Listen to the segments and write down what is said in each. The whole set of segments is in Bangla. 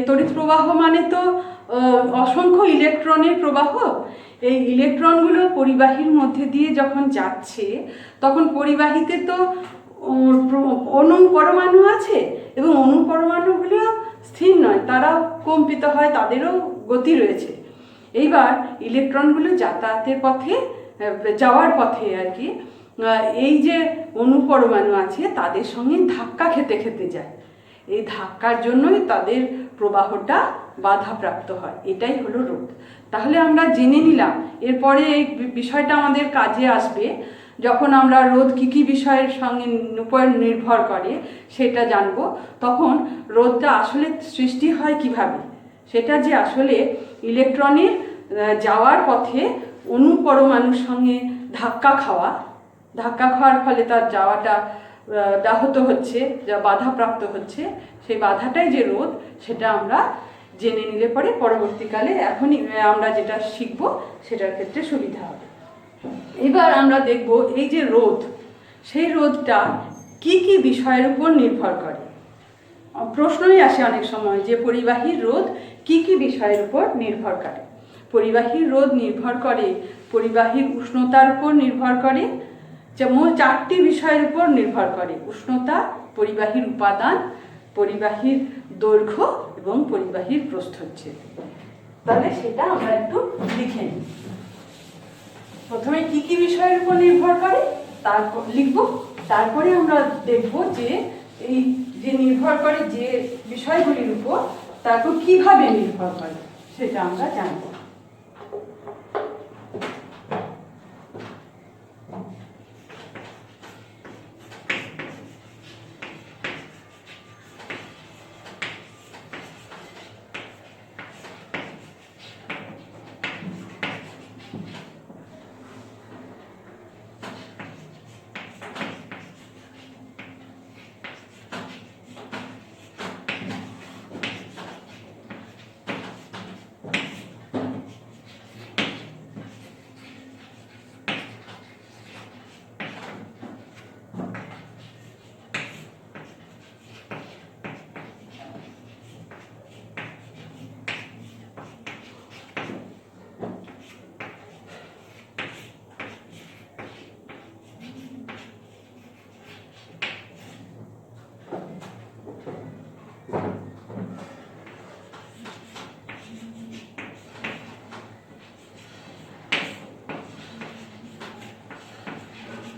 তড়িৎ প্রবাহ মানে তো অসংখ্য ইলেকট্রনের প্রবাহ। এই ইলেকট্রনগুলো পরিবাহীর মধ্যে দিয়ে যখন যাচ্ছে তখন পরিবাহীতে তো অণু পরমাণু আছে এবং অণু পরমাণুগুলো স্থির নয়, তারাও কম্পিত হয়, তাদেরও গতি রয়েছে। এইবার ইলেকট্রনগুলো যাতায়াতের পথে, যাওয়ার পথে আর কি, এই যে অণু পরমাণু আছে তাদের সঙ্গে ধাক্কা খেতে খেতে যায়। এই ধাক্কার জন্যই তাদের প্রবাহটা বাধাপ্রাপ্ত হয়, এটাই হলো রোধ। তাহলে আমরা জেনে নিলাম, এরপরে এই বিষয়টা আমাদের কাজে আসবে যখন আমরা রোধ কী কী বিষয়ের সঙ্গে উপর নির্ভর করে সেটা জানবো। তখন রোধটা আসলে সৃষ্টি হয় কিভাবে, সেটা যে আসলে ইলেকট্রনের যাওয়ার পথে অণু পরমাণুর সঙ্গে ধাক্কা খাওয়ার ফলে তার যাওয়াটা ব্যাহত হচ্ছে, যা বাধাপ্রাপ্ত হচ্ছে, সেই বাধাটাই যে রোধ, সেটা আমরা জেনে নিলে পরে পরবর্তীকালে এখনই আমরা যেটা শিখব সেটার ক্ষেত্রে সুবিধা হবে। এবার আমরা দেখব এই যে রোধ, সেই রোধটা কি কি বিষয়ের উপর নির্ভর করে। প্রশ্নই আসে অনেক সময় যে পরিবাহীর রোধ কি কি বিষয়ের উপর নির্ভর করে। পরিবাহীর রোধ নির্ভর করে পরিবাহীর উষ্ণতার উপর নির্ভর করে, যেমন 4টি বিষয়ের উপর নির্ভর করে: উষ্ণতা, পরিবাহীর উপাদান, পরিবাহীর দৈর্ঘ্য এবং পরিবাহীর প্রস্থচ্ছেদ। তাহলে সেটা আমরা একটু লিখে নিই। প্রথমে কি কি বিষয়ের উপর নির্ভর করে তারপর লিখব, তারপরে আমরা দেখব যে এই যে নির্ভর করে যে বিষয়গুলির উপর, তারপর কিভাবে নির্ভর করে সেটা আমরা জানব।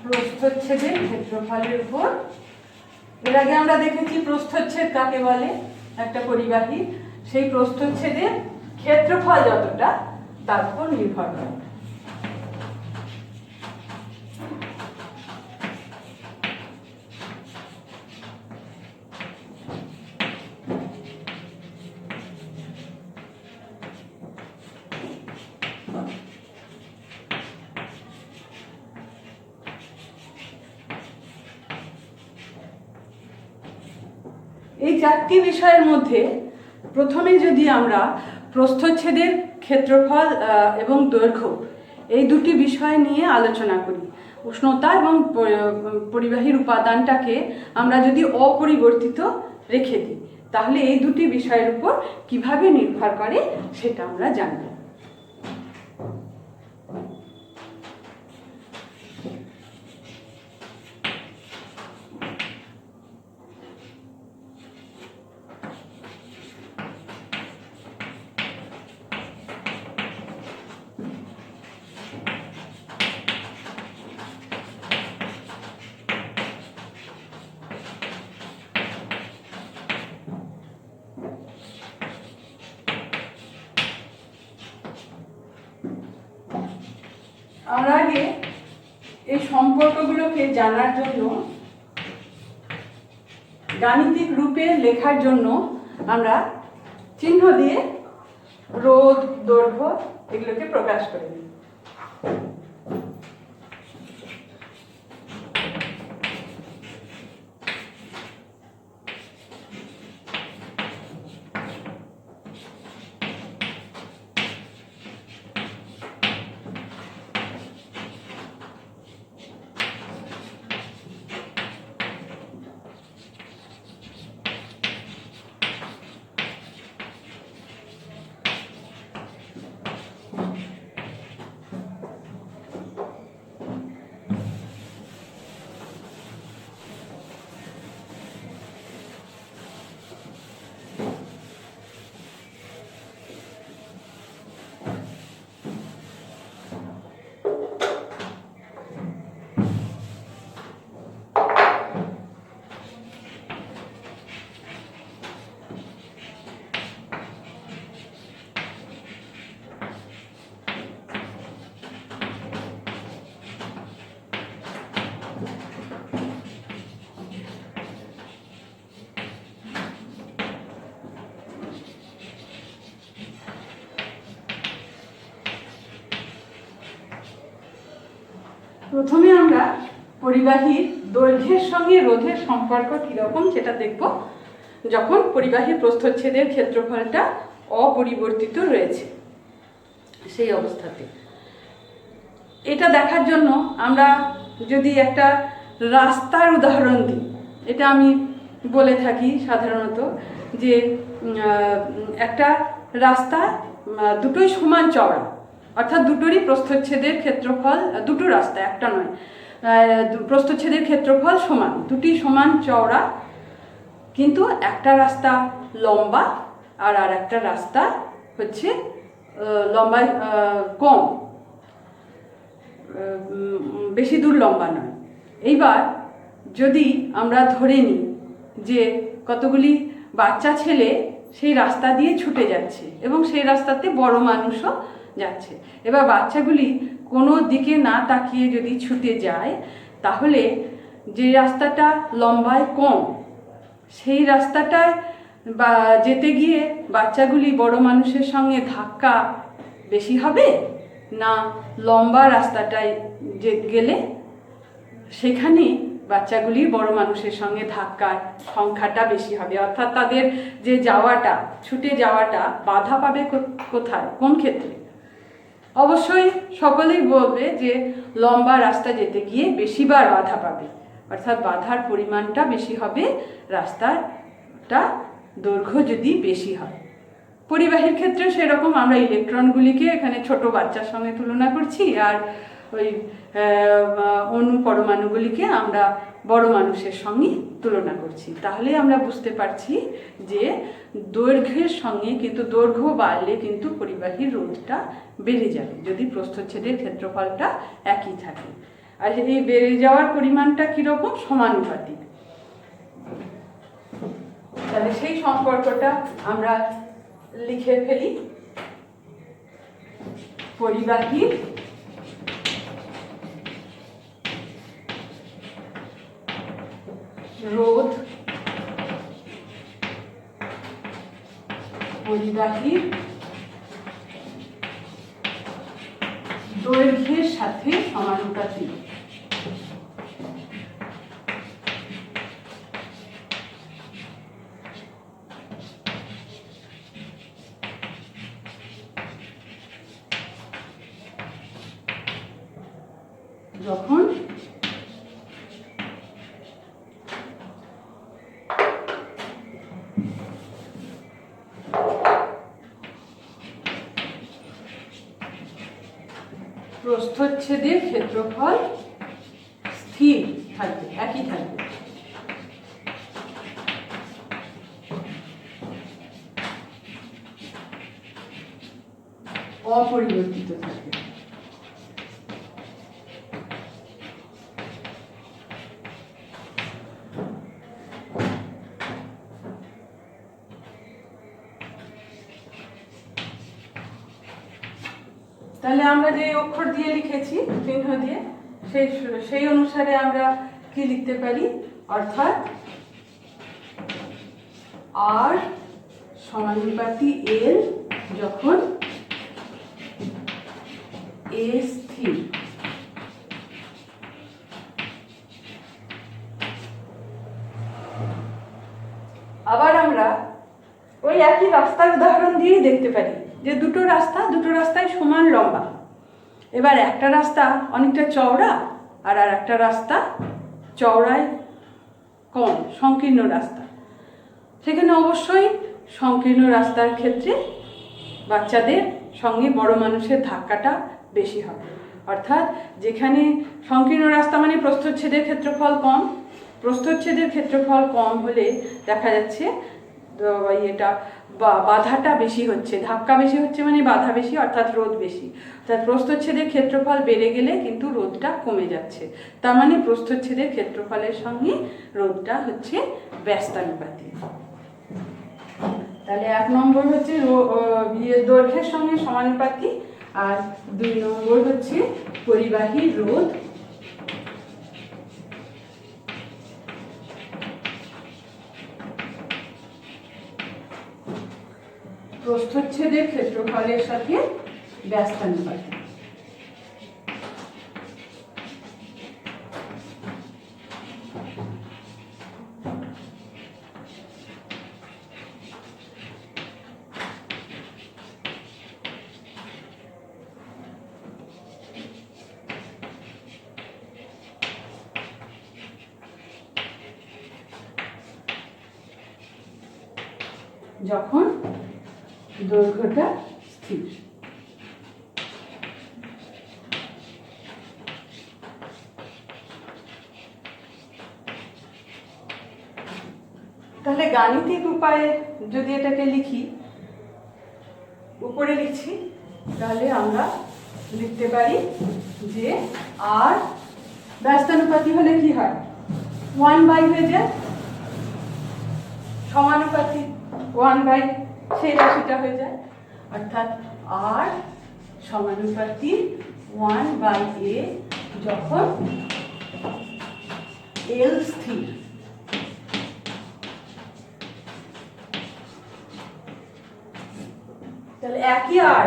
প্রস্থচ্ছেদের ক্ষেত্রফলের উপর। এর আগে আমরা দেখেছি প্রস্থচ্ছেদ কাকে বলে, একটা পরিবাহী সেই প্রস্থচ্ছেদের ক্ষেত্রফল যতটা তার উপর নির্ভর করে। এই 4টি বিষয়ের মধ্যে প্রথমে যদি আমরা প্রস্থচ্ছেদের ক্ষেত্রফল এবং দৈর্ঘ্য এই দুটি বিষয় নিয়ে আলোচনা করি, উষ্ণতা এবং পরিবাহীর উপাদানটাকে আমরা যদি অপরিবর্তিত রেখে দিই, তাহলে এই দুটি বিষয়ের উপর কিভাবে নির্ভর করে সেটা আমরা জানব। আমরা আগে এই সম্পর্কগুলোকে জানার জন্য, গাণিতিক রূপে লেখার জন্য আমরা চিহ্ন দিয়ে রোধ, দৈর্ঘ্য এগুলোকে প্রকাশ করে দিই। প্রথমে আমরা পরিবাহীর দৈর্ঘ্যের সঙ্গে রোধের সম্পর্ক কীরকম সেটা দেখব, যখন পরিবাহীর প্রস্থচ্ছেদের ক্ষেত্রফলটা অপরিবর্তিত রয়েছে সেই অবস্থাতে। এটা দেখার জন্য আমরা যদি একটা রাস্তার উদাহরণ দিই, এটা আমি বলে থাকি সাধারণত যে একটা রাস্তা দুটোই সমান চওড়া, অর্থাৎ দুটোরই প্রস্থচ্ছেদের ক্ষেত্রফল, দুটো রাস্তা একটা নয়, প্রস্থচ্ছেদের ক্ষেত্রফল সমান, দুটি সমান চওড়া, কিন্তু একটা রাস্তা লম্বা আর একটা রাস্তা হচ্ছে লম্বায় কম, বেশি দূর লম্বা নয়। এইবার যদি আমরা ধরে নিই যে কতগুলি বাচ্চা ছেলে সেই রাস্তা দিয়ে ছুটে যাচ্ছে এবং সেই রাস্তাতে বড় মানুষও যাচ্ছে, এবার বাচ্চাগুলি কোনো দিকে না তাকিয়ে যদি ছুটে যায়, তাহলে যে রাস্তাটা লম্বায় কম সেই রাস্তাটায় বা যেতে গিয়ে বাচ্চাগুলি বড় মানুষের সঙ্গে ধাক্কা বেশি হবে, না লম্বা রাস্তাটায় যে গেলে সেখানে বাচ্চাগুলি বড় মানুষের সঙ্গে ধাক্কার সংখ্যাটা বেশি হবে, অর্থাৎ তাদের যে যাওয়াটা, ছুটে যাওয়াটা বাধা পাবে কোথায়, কোন ক্ষেত্রে? অবশ্যই সকলেই বলবে যে লম্বা রাস্তা যেতে গিয়ে বেশিবার বাধা পাবে, অর্থাৎ বাধার পরিমাণটা বেশি হবে, রাস্তাটা দৈর্ঘ্য যদি বেশি হয়। পরিবাহীর ক্ষেত্রে সেরকম আমরা ইলেকট্রনগুলিকে এখানে ছোট বাচ্চার সঙ্গে তুলনা করছি, আর ওই অণু পরমাণুগুলিকে আমরা বড় মানুষের সঙ্গে তুলনা করছি। তাহলে আমরা বুঝতে পারছি যে দৈর্ঘ্যের সঙ্গে কিন্তু দৈর্ঘ্য বাড়লে কিন্তু পরিবাহীর রোধটা বেড়ে যাবে যদি প্রস্থচ্ছেদের ক্ষেত্রফলটা একই থাকে। আর এই বেড়ে যাওয়ার পরিমাণটা কীরকম? সমানুপাতিক। তাহলে সেই সম্পর্কটা আমরা লিখে ফেলি। পরিবাহীর রোধ পরিবাহীর দৈর্ঘ্যের সাথে সমানুপাতিক। যখন প্রস্থচ্ছেদের ক্ষেত্রফল স্থির থাকবে, একই থাকবে। অপরিবর্তিত থাকবে। তাহলে আমরা যে অক্ষর দিয়ে লিখেছি চিহ্ন দিয়ে, সেই অনুসারে আমরা কি লিখতে পারি? অর্থাৎ আর সমানুপাতি এল যখন এ স্থির, আবার আমরা ওই একই রাস্তার উদাহরণ দিয়েই দেখতে পারি যে দুটো রাস্তায় সমান লম্বা, এবার একটা রাস্তা অনেকটা চওড়া আর একটা রাস্তা চওড়ায় কম, সংকীর্ণ রাস্তা। সেখানে অবশ্যই সংকীর্ণ রাস্তার ক্ষেত্রে বাচ্চাদের সঙ্গে বড় মানুষের ধাক্কাটা বেশি হবে, অর্থাৎ যেখানে সংকীর্ণ রাস্তা মানে প্রস্থচ্ছেদের ক্ষেত্রফল কম, প্রস্থচ্ছেদের ক্ষেত্রফল কম হলে দেখা যাচ্ছে এটা বাধাটা বেশি হচ্ছে, ধাক্কা বেশি হচ্ছে মানে বাধা বেশি, অর্থাৎ রোধ বেশি। অর্থাৎ প্রস্থচ্ছেদের ক্ষেত্রফল বেড়ে গেলে কিন্তু রোধটা কমে যাচ্ছে, তার মানে প্রস্থচ্ছেদের ক্ষেত্রফলের সঙ্গে রোধটা হচ্ছে ব্যস্তানুপাতিক। তাহলে 1 নম্বর হচ্ছে দৈর্ঘ্যের সঙ্গে সমানুপাতিক, আর 2 নম্বর হচ্ছে পরিবাহীর রোধ প্রস্থচ্ছেদের ক্ষেত্রফলের সাথে ব্যস্তানুপাতিক। যখন দৈর্ঘ্যটা স্থির। তাহলে গাণিতিক উপায়ে যদি এটাকে লিখি, উপরে লিখছি, তাহলে আমরা লিখতে পারি যে আর ব্যস্তানুপাতি হলে কি হয়, 1/, হয়ে যায়, সমানুপাতি 1/, সেই রাশিটা হয়ে যায়, অর্থাৎ আর সমানুপাতি 1/a যখন এল স্থির। তাহলে একই আর,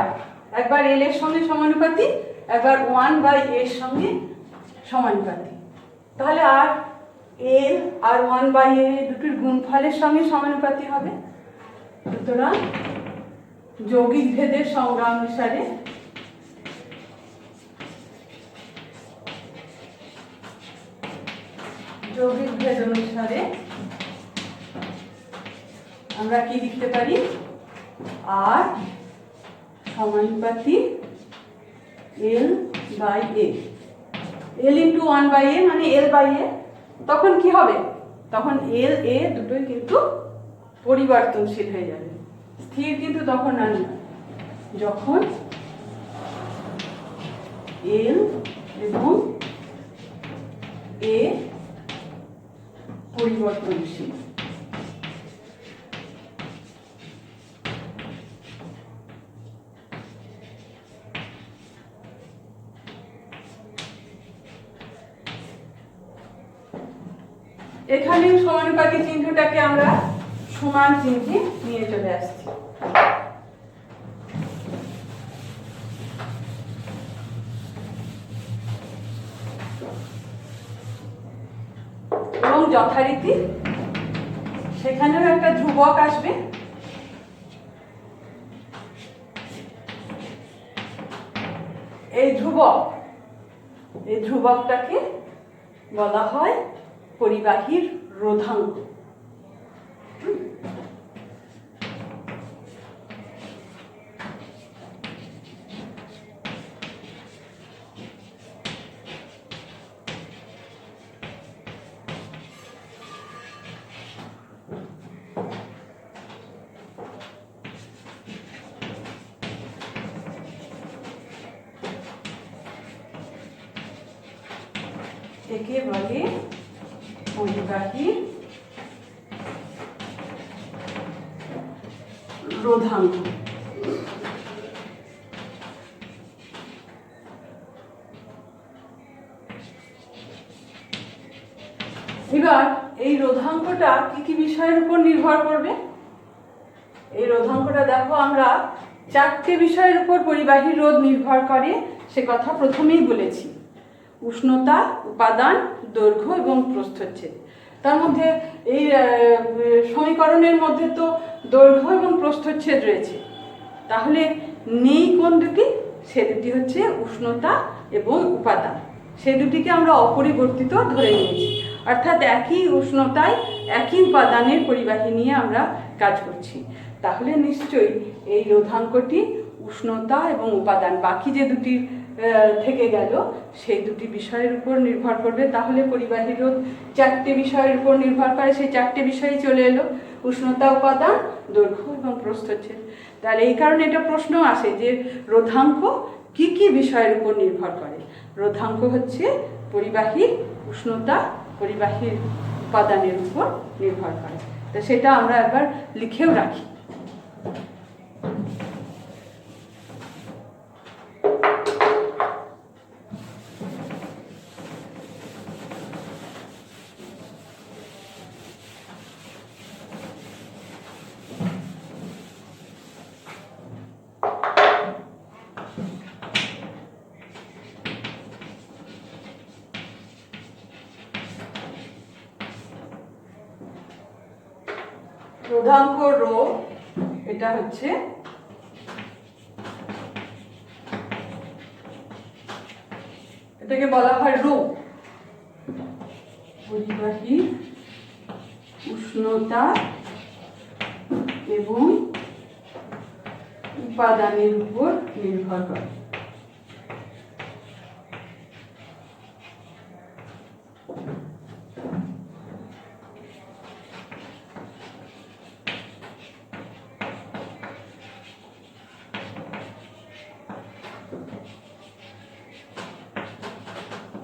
একবার এল এর সঙ্গে সমানুপাতি, একবার 1/a এর সঙ্গে সমানুপাতি। তাহলে আর এল আর 1/a দুটির গুণফলের সঙ্গে সমানুপাতি হবে। সুতরাং যৌগিক ভেদের সংজ্ঞা অনুসারে যৌগিক ভেদ অনুসারে আমরা কি লিখতে পারি, আর সমানুপাতি L/A, L × 1/a মানে L/a। তখন কি হবে, তখন L/a দুটোই কিন্তু পরিবর্তনশীল হয়ে যাবে, স্থির কিন্তু তখন আর নয়, যখন L এবং A পরিবর্তনশীল। এখানে সমানুপাতি চিহ্নটাকে আমরা সমান চিহ্নে নিয়ে চলে আসছি। এবং যথারীতি সেখানেও একটা ধ্রুবক আসবে, এই ধ্রুবকটাকে বলা হয় পরিবাহীর রোধাঙ্ক। একে বলে পরিবাহীর রোধাঙ্ক। এবার এই রোধাঙ্কটা কি বিষয়ের উপর নির্ভর করবে? এই রোধাঙ্কটা দেখো, আমরা 4টে বিষয়ের উপর পরিবাহীর রোধ নির্ভর করে সে কথা প্রথমেই বলেছি। উষ্ণতা, উপাদান, দৈর্ঘ্য এবং প্রস্থচ্ছেদ। তার মধ্যে এই সমীকরণের মধ্যে তো দৈর্ঘ্য এবং প্রস্থচ্ছেদ রয়েছে, তাহলে নেই কোন দুটি? সে দুটি হচ্ছে উষ্ণতা এবং উপাদান। সে দুটিকে আমরা অপরিবর্তিত ধরে নিয়েছি, অর্থাৎ একই উষ্ণতায় একই উপাদানের পরিবাহী নিয়ে আমরা কাজ করছি। তাহলে নিশ্চয়ই এই রোধাঙ্কটি উষ্ণতা এবং উপাদান, বাকি যে দুটি থেকে গেল সেই দুটি বিষয়ের উপর নির্ভর করবে। তাহলে পরিবাহী রোধ 4টে বিষয়ের উপর নির্ভর করে, সেই 4টে বিষয়ই চলে এলো, উষ্ণতা, উপাদান, দৈর্ঘ্য এবং প্রস্থচ্ছেদ। তাহলে এই কারণে এটা প্রশ্ন আসে যে রোধাঙ্ক কি কি বিষয়ের উপর নির্ভর করে। রোধাঙ্ক হচ্ছে পরিবাহীর উষ্ণতা, পরিবাহীর উপাদানের উপর নির্ভর করে। তো সেটা আমরা একবার লিখেও রাখি। রোধাঙ্ক রো, এটা হচ্ছে এটাকে বলা হয় রো, পরিবাহী উষ্ণতা, এবং উপাদানের উপর নির্ভর করে।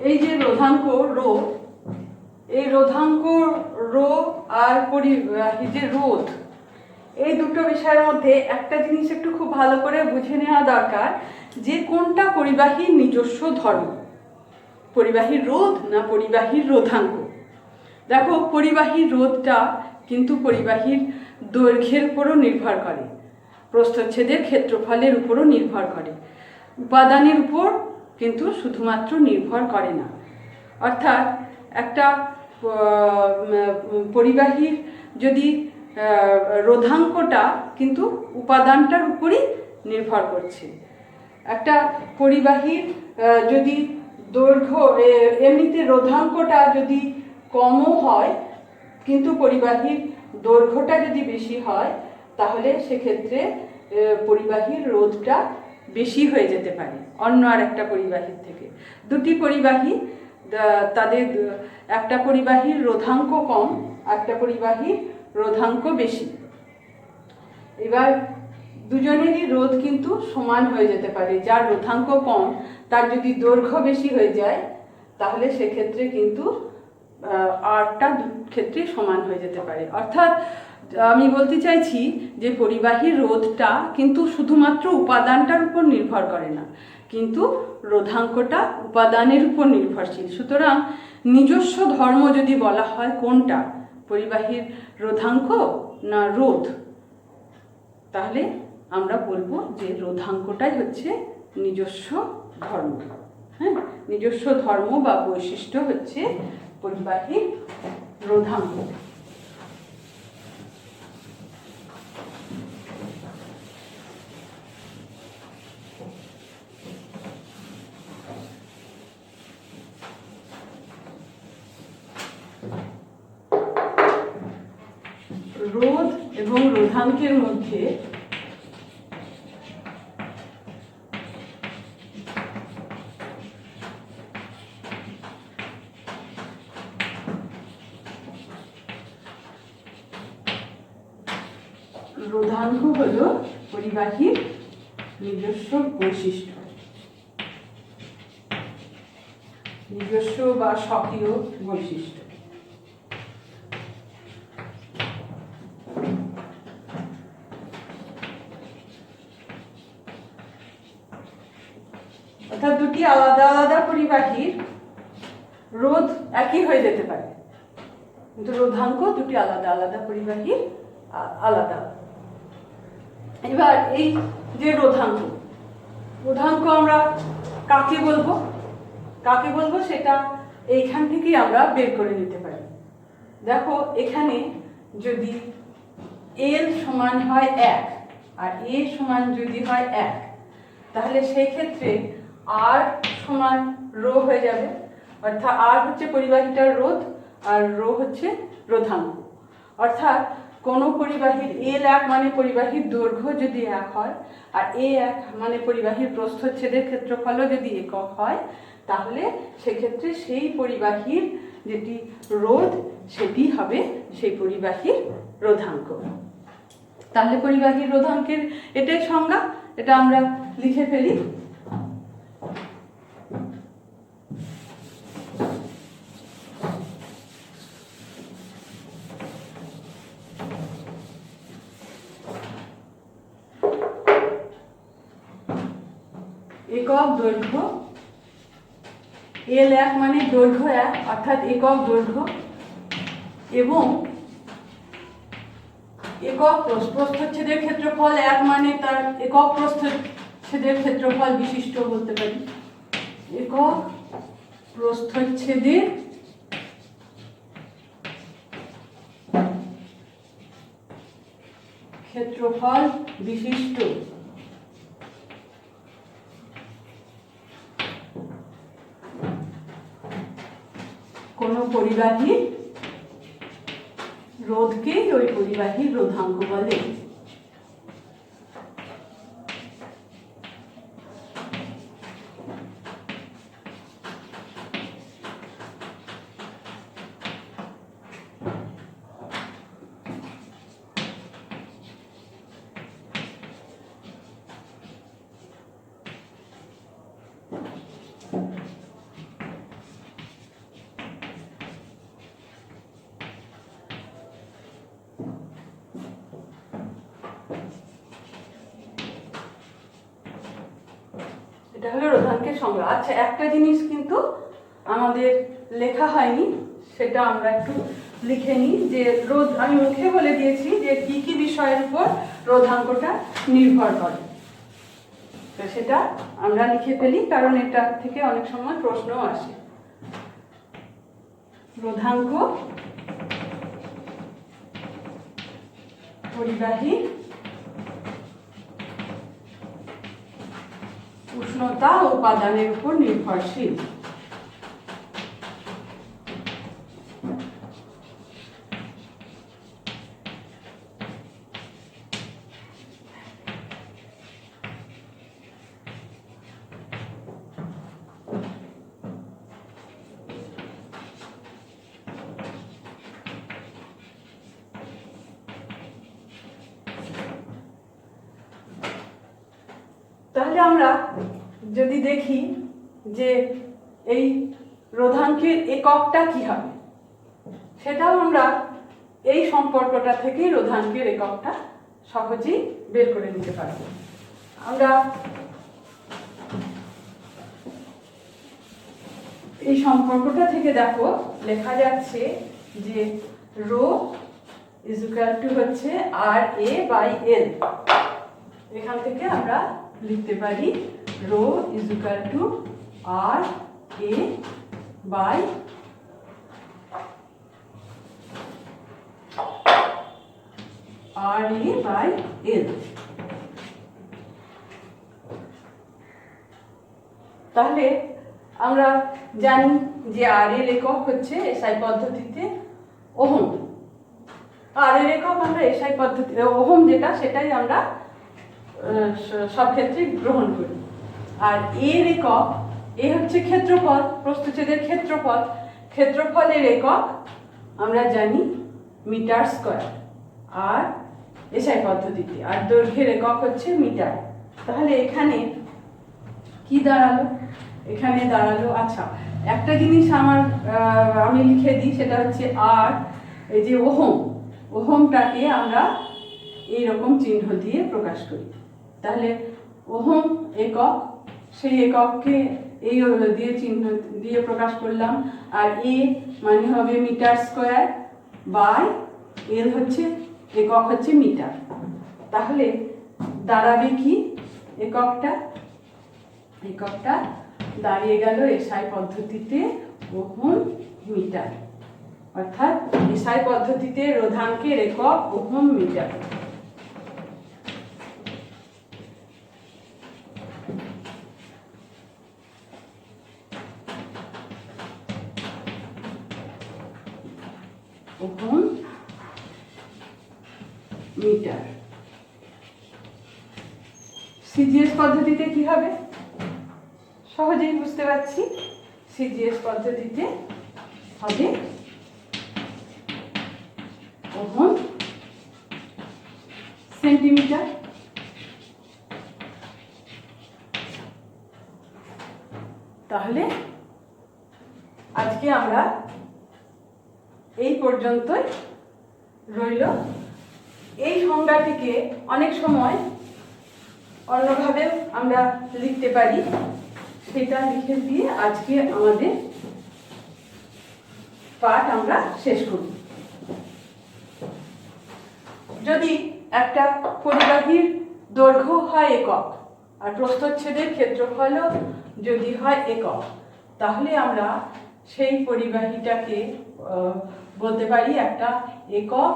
এই যে রোধাঙ্ক রো, এই রোধাঙ্ক রো আর যে রোধ, এই দুটো বিষয়ের মধ্যে একটা জিনিস একটু খুব ভালো করে বুঝে নেওয়া দরকার যে কোনটা পরিবাহীর নিজস্ব ধর্ম, পরিবাহীর রোধ না পরিবাহীর রোধাঙ্ক। দেখো, পরিবাহীর রোধটা কিন্তু পরিবাহীর দৈর্ঘ্যের উপরও নির্ভর করে, প্রস্থচ্ছেদের ক্ষেত্রফলের উপরও নির্ভর করে, উপাদানের উপর কিন্তু শুধুমাত্র নির্ভর করে না। অর্থাৎ একটা পরিবাহীর যদি রোধাঙ্কটা কিন্তু উপাদানটার উপরই নির্ভর করছে। একটা পরিবাহীর যদি দৈর্ঘ্য, এমনিতে রোধাঙ্কটা যদি কমও হয় কিন্তু পরিবাহীর দৈর্ঘ্যটা যদি বেশি হয়, তাহলে সেক্ষেত্রে পরিবাহীর রোধটা বেশি হয়ে যেতে পারে অন্য আর একটা পরিবাহীর থেকে। দুটি পরিবাহী, তাদের একটা পরিবাহীর রোধাঙ্ক কম, একটা পরিবাহীর রোধাঙ্ক বেশি। এবার দুজনেরই রোধ কিন্তু সমান হয়ে যেতে পারে। যার রোধাঙ্ক কম তার যদি দৈর্ঘ্য বেশি হয়ে যায় তাহলে সেক্ষেত্রে কিন্তু আরটা ক্ষেত্রে সমান হয়ে যেতে পারে। অর্থাৎ আমি বলতে চাইছি যে পরিবাহীর রোধটা কিন্তু শুধুমাত্র উপাদানটার উপর নির্ভর করে না, কিন্তু রোধাঙ্কটা উপাদানের উপর নির্ভরশীল। সুতরাং নিজস্ব ধর্ম যদি বলা হয় কোনটা, পরিবাহীর রোধাঙ্ক না রোধ, তাহলে আমরা বলবো যে রোধাঙ্কটাই হচ্ছে নিজস্ব ধর্ম। হ্যাঁ, নিজস্ব ধর্ম বা বৈশিষ্ট্য হচ্ছে পরিবাহীর রোধাঙ্ক। রোধ এবং রোধাঙ্কের মধ্যে রোধাঙ্ক হলো পরিবাহীর নিজস্ব বৈশিষ্ট্য, নিজস্ব বা স্বকীয় বৈশিষ্ট্য। অর্থাৎ দুটি আলাদা আলাদা পরিবাহীর রোধ একই হয়ে যেতে পারে, কিন্তু রোধাঙ্ক দুটি আলাদা আলাদা পরিবাহীর আলাদা। এবার এই যে রোধাঙ্ক, রোধাঙ্ক আমরা কাকে বলবো সেটা এইখান থেকেই আমরা বের করে নিতে পারি। দেখো, এখানে যদি এল সমান হয় 1 আর এ সমান যদি হয় 1, তাহলে সেই ক্ষেত্রে আর সমান রো হয়ে যাবে। অর্থাৎ আর হচ্ছে পরিবাহীটার রোধ আর রো হচ্ছে রোধাঙ্ক। অর্থাৎ কোনো পরিবাহীর L1 মানে পরিবাহীর দৈর্ঘ্য যদি 1 হয় আর A1 মানে পরিবাহীর প্রস্থচ্ছেদের ক্ষেত্রফলও যদি একক হয়, তাহলে সেক্ষেত্রে সেই পরিবাহীর যেটি রোধ সেটি হবে সেই পরিবাহীর রোধাঙ্ক। তাহলে পরিবাহীর রোধাঙ্কের এটাই সংজ্ঞা, এটা আমরা লিখে ফেলি। একক দৈর্ঘ্য, L1 মানে দৈর্ঘ্য 1 অর্থাৎ একক দৈর্ঘ্য, এবং একক প্রস্থচ্ছেদের ক্ষেত্রফল 1 মানে তার একক প্রস্থচ্ছেদের ক্ষেত্রফল বিশিষ্ট বলতে পারি। একক প্রস্থচ্ছেদের ক্ষেত্রফল বিশিষ্ট কোনো পরিবাহীর রোধকেই ওই পরিবাহীর রোধাঙ্ক বলে। এটা হলো রোধাঙ্কের সংজ্ঞা। আচ্ছা, একটা জিনিস কিন্তু আমাদের লেখা হয়নি, সেটা আমরা একটু লিখে নিই। যে রোধ, আমি মুখে বলে দিয়েছি যে কি কি বিষয়ের উপর রোধাঙ্কটা নির্ভর করে, তো সেটা আমরা লিখে ফেলি, কারণ এটা থেকে অনেক সময় প্রশ্ন আসে। রোধাঙ্ক পরিবাহী উষ্ণতা ও উপাদানের উপর নির্ভরশীল। তাহলে আমরা যদি দেখি যে এই রোধাঙ্কের এককটা কি হবে, সেটাও আমরা এই সম্পর্কটা থেকেই রোধাঙ্কের এককটা সহজেই বের করে নিতে পারব। আমরা এই সম্পর্কটা থেকে দেখো লেখা যাচ্ছে যে রো ইজ ইকুয়াল টু হচ্ছে আর এ বাই এল। এখান থেকে আমরা লিখতে পারি rho is equal to R A by L. তাহলে আমরা জানি যে আর এর একক হচ্ছে এসআই পদ্ধতিতে ওহম। আর এর একক আমরা এসআই পদ্ধতি ওহম যেটা, সেটাই আমরা সব ক্ষেত্রে গ্রহণ করি। আর এর একক, এ হচ্ছে ক্ষেত্রফল, প্রস্থচ্ছেদের ক্ষেত্রফল। ক্ষেত্রফলের একক আমরা জানি মিটার স্কয়ার আর এসআই পদ্ধতিতে, আর দৈর্ঘ্যের একক হচ্ছে মিটার। তাহলে এখানে কি দাঁড়ালো? এখানে দাঁড়ালো, আচ্ছা একটা জিনিস আমি লিখে দিই, সেটা হচ্ছে আর এই যে ওহমটাকে আমরা এইরকম চিহ্ন দিয়ে প্রকাশ করি। তাহলে ওহম একক, সেই একককে এই দিয়ে চিহ্ন দিয়ে প্রকাশ করলাম। আর এ মানে হবে মিটার স্কয়ার বাই এল হচ্ছে একক হচ্ছে মিটার। তাহলে দাঁড়াবে কি এককটা দাঁড়িয়ে গেল এসআই পদ্ধতিতে ওহম মিটার, অর্থাৎ এসআই পদ্ধতিতে রোধাঙ্কের একক ohm metre. Ohm metre. CGS পদ্ধতিতে কি হবে? সহজেই বুঝতে পারছি। সিজিএস পদ্ধতিতে হবে ওহম সেন্টিমিটার। তাহলে আজকে আমরা এই পর্যন্তই রইল। এই সংজ্ঞাটিকে অনেক সময় অন্যভাবে আমরা লিখতে পারি, সেটা লিখে দিয়ে আজকে আমাদের পাঠ আমরা শেষ করি। যদি একটা পরিবাহীর দৈর্ঘ্য হয় একক আর প্রস্থচ্ছেদের ক্ষেত্রফলও যদি হয় একক, তাহলে আমরা সেই পরিবাহীটাকে বলতে পারি একটা একক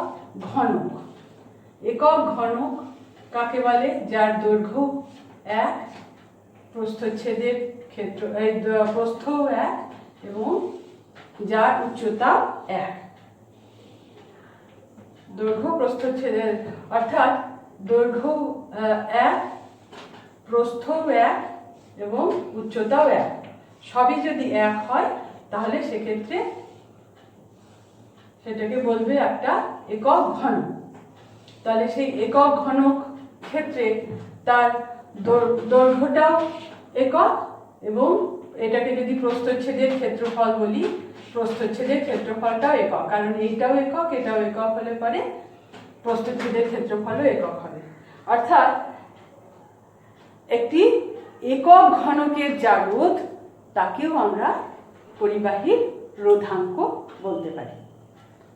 ঘনক। একক ঘনক কাকে বলে? যার দৈর্ঘ্য 1, প্রস্থচ্ছেদের প্রস্থ 1 এবং যার উচ্চতা 1। দৈর্ঘ্য প্রস্থচ্ছেদের অর্থাৎ দৈর্ঘ্য 1, প্রস্থ 1 এবং উচ্চতাও 1, সবই যদি 1 হয় তাহলে সেক্ষেত্রে সেটাকে বলবে একটা একক ঘনক। তাহলে সেই একক ঘনক ক্ষেত্রে তার দৈর্ঘ্যটাও একক, এবং এটাকে যদি প্রস্থচ্ছেদের ক্ষেত্রফল বলি, প্রস্থচ্ছেদের ক্ষেত্রফলটাও একক, কারণ এইটাও একক এটাও একক হলে পরে প্রস্থচ্ছেদের ক্ষেত্রফলও একক হবে। অর্থাৎ একটি একক ঘনকের যা রোধ তাকেও আমরা পরিবাহীর রোধাঙ্ক বলতে পারি।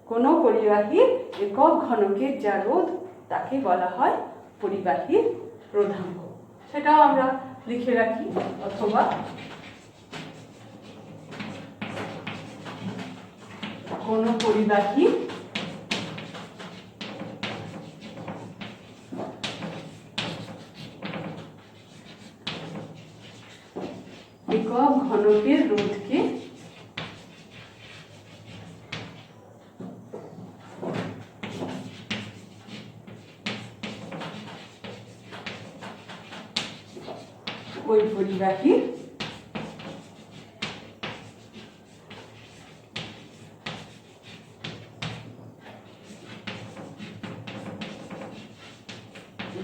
কোনো পরিবাহীর একক ঘনকের যা রোধ তাকে বলা হয় পরিবাহীর রোধাঙ্ক। সেটাও আমরা লিখে রাখি, অথবা কোনো পরিবাহী একক ঘনকের রোধকে ওই পরিবাহীর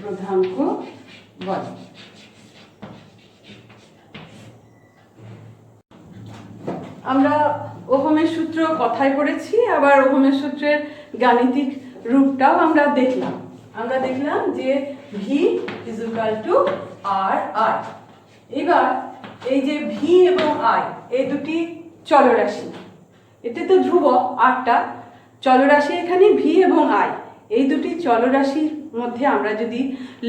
রোধাঙ্ক বলে। আমরা ওহমের সূত্র কথায় পড়েছি, আবার ওহমের সূত্রের গাণিতিক রূপটাও আমরা দেখলাম যে V is equal to R I. এবার এই যে ভি এবং আই এই দুটি চলরাশি, এটা তো ধ্রুবক আরটা চলরাশি, এখানে ভি এবং আই এই দুটি চলরাশির মধ্যে আমরা যদি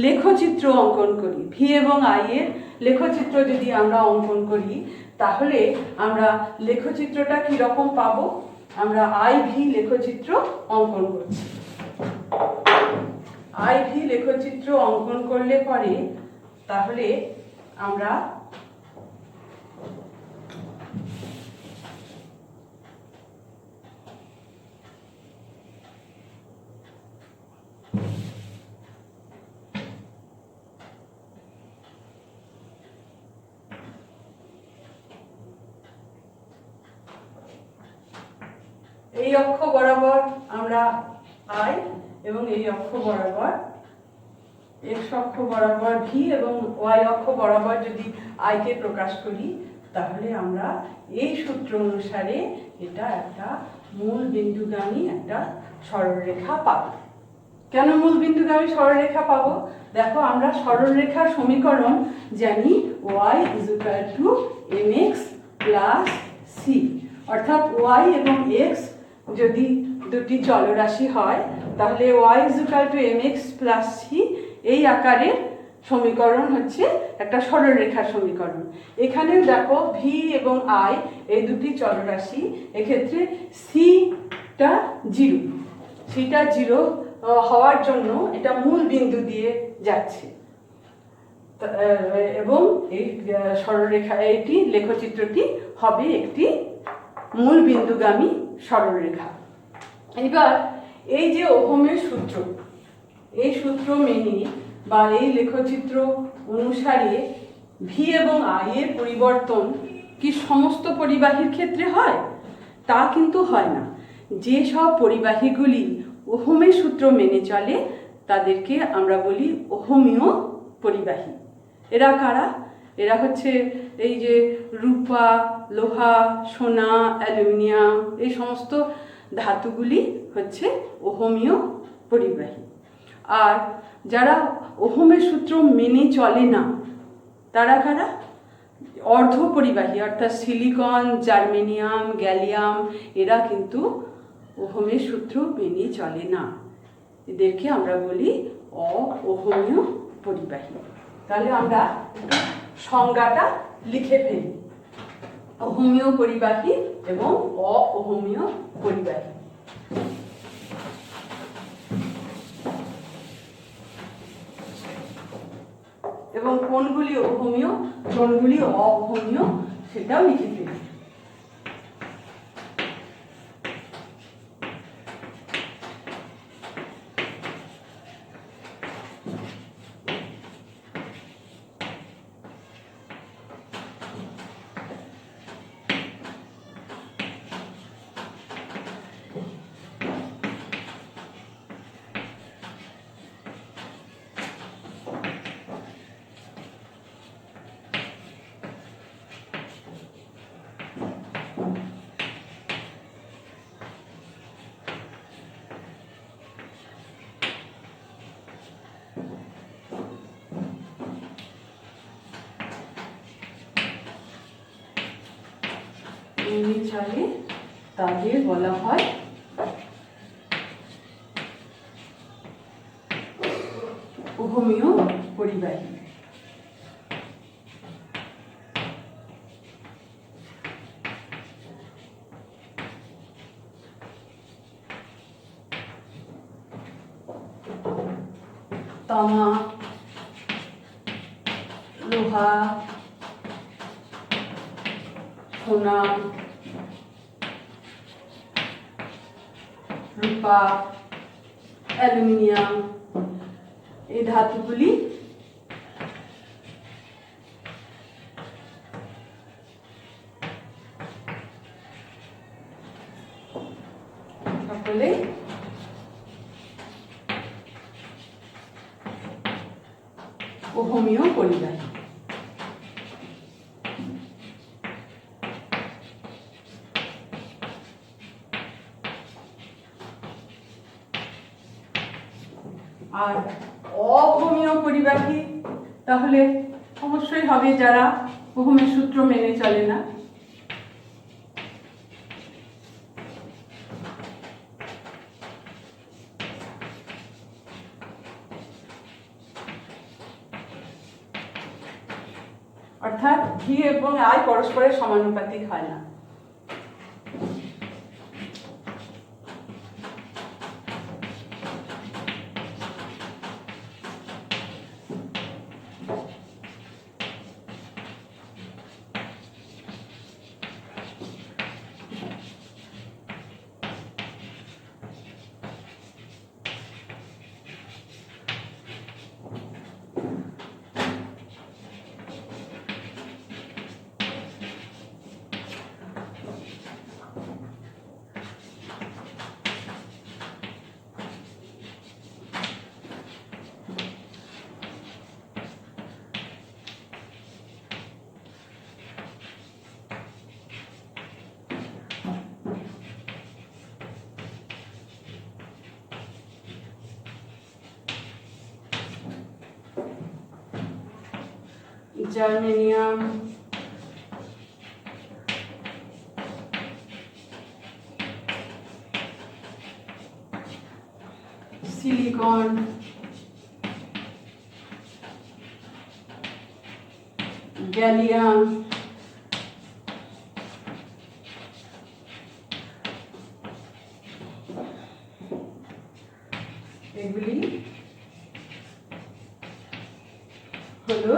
লেখচিত্র অঙ্কন করি, ভি এবং আই এর লেখচিত্র যদি আমরা অঙ্কন করি, তাহলে আমরা লেখচিত্রটা কিরকম পাবো? আমরা আই ভি লেখচিত্র অঙ্কন করছি। আই ভি লেখচিত্র অঙ্কন করলে পরে তাহলে আমরা এই অক্ষ বরাবর আমরা আই এবং এই অক্ষ বরাবর এক্স অক্ষ বরাবর ভি এবং ওয়াই অক্ষ বরাবর যদি আই কে প্রকাশ করি, তাহলে আমরা এই সূত্র অনুসারে এটা একটা মূল বিন্দুগামী একটা সরলরেখা পাবো। কেন মূল বিন্দুগামী সরলরেখা পাবো? দেখো, আমরা সরলরেখার সমীকরণ জানি y is equal two mx plus c, অর্থাৎ y এবং x যদি দুটি চলরাশি হয় তাহলে y is equal two mx plus c এই আকারের সমীকরণ হচ্ছে একটা সরলরেখার সমীকরণ। এখানেও দেখো ভি এবং আই এই দুটি চলরাশি, এক্ষেত্রে সিটা জিরো হওয়ার জন্য এটা মূল বিন্দু দিয়ে যাচ্ছে, এবং এই সরলরেখা এটি লেখচিত্রটি হবে একটি মূল বিন্দুগামী সরলরেখা। এবার এই যে ওহমের সূত্র, এই সূত্র মেনে বা এই লেখচিত্র অনুসারে ভি এবং আই এর পরিবর্তন কি সমস্ত পরিবাহীর ক্ষেত্রে হয়? তা কিন্তু হয় না। যে সব পরিবাহীগুলি ওহমের সূত্র মেনে চলে তাদেরকে আমরা বলি ওহমীয় পরিবাহী। এরা কারা? এরা হচ্ছে এই যে রূপা, লোহা, সোনা, অ্যালুমিনিয়াম, এই সমস্ত ধাতুগুলি হচ্ছে ওহমীয় পরিবাহী। আর যারা ওহমের সূত্র মেনে চলে না তারা কারা? অর্ধ পরিবাহী, অর্থাৎ সিলিকন, জার্মেনিয়াম, গ্যালিয়াম, এরা কিন্তু ওহমের সূত্র মেনে চলে না। এদেরকে আমরা বলি অওহমীয় পরিবাহী। তাহলে আমরা একটু সংজ্ঞাটা লিখে ফেলি, ওহমীয় পরিবাহী এবং অওহমীয় পরিবাহী। এবং কোনগুলি ওহমীয় কোনগুলি অওহমীয় সেটাও লিখে ফেলি। মেনে চলে তাদের বলা হয় হোমিও পরিবাহী। তামা, লোহা, সোনা, রূপা, অ্যালুমিনিয়াম এই ধাতুগুলি সকলে হোমিও পরিবাহী। আর অহোমিও পরিবাহী তাহলে অবশ্যই হবে যারা ওহমের সূত্র মেনে চলে না। অর্থাৎ ভি এবং আই পরস্পরের সমানুপাতিক হয় না। জার্মেনিয়াম, সিলিকন, গ্যালিয়াম, এগুলি হলো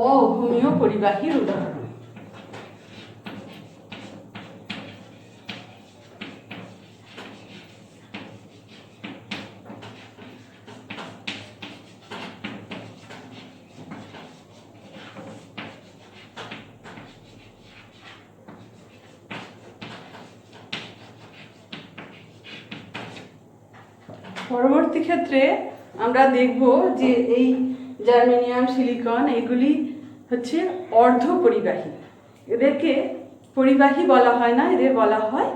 অহোমিও পরিবাহীর উদাহরণ। পরবর্তী ক্ষেত্রে আমরা দেখব যে এই জার্মেনিয়াম, সিলিকন এগুলি হচ্ছে অর্ধ পরিবাহী। এদেরকে পরিবাহী বলা হয় না, এদের বলা হয়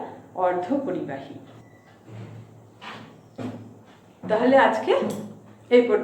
অর্ধ পরিবাহী। তাহলে আজকে এই পর্যন্ত।